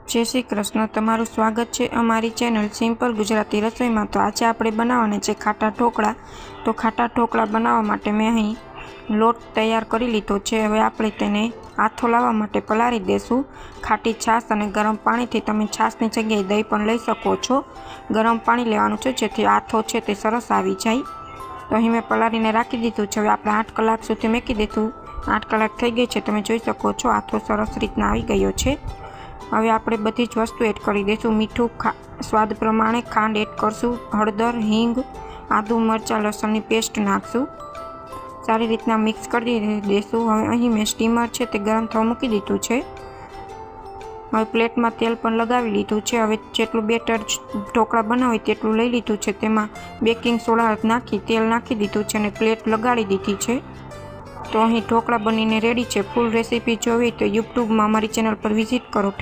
जय श्री कृष्ण। तमारुं स्वागत है अमारी चेनल सिंपल गुजराती रसोई में। तो आज आपणे बनाववाना छे खाटा ढोकळा। तो खाटा ढोकळा बनाववा माटे मैं अहीं लोट तैयार करी लीधो छे। हवे आपणे तेने आथो लाववा माटे पलाળી देशुं। खाटी छाश अने गरम पाणीथी तमे छाशनी जग्याए दही पण लई शको छो। गरम पाणी लेवानुं छे जेथी आथो छे ते सरस आवी जाय। तो अहीं मैं पलाळीने राखी दीधुं छे। हवे आपणे 8 कलाक सुधी मूकी दीधुं। 8 कलाक थई गई छे। तमे जोई शको छो आथो सरस रीतना आवी गयो छे। हवे आपणे बधी ज वस्तु एड करी दईशुं। मीठुं स्वाद प्रमाणे, खांड एड करशुं, हळदर, हींग, आदू मरचा लसणनी पेस्ट नाखशुं। सारी रीतना मिक्स करी देशुं। हवे अहीं मैं स्टीमर छे ते गरम थवा मूकी दीधुं छे। हवे प्लेट में तेल पण लगावी लीधुं छे। हवे जेटલું બેટર ઢોકળા બનાવે તેટલું લઈ લીધું છે। તેમાં બેકિંગ સોડા નાખી તેલ નાખી દીધું છે અને પ્લેટ લગાડી દીધી છે। તો અહીં ઢોકળા બનીને રેડી છે। ફૂલ રેસીપી જોવી તો યુટ્યુબમાં અમારી ચેનલ પર વિઝિટ કરો।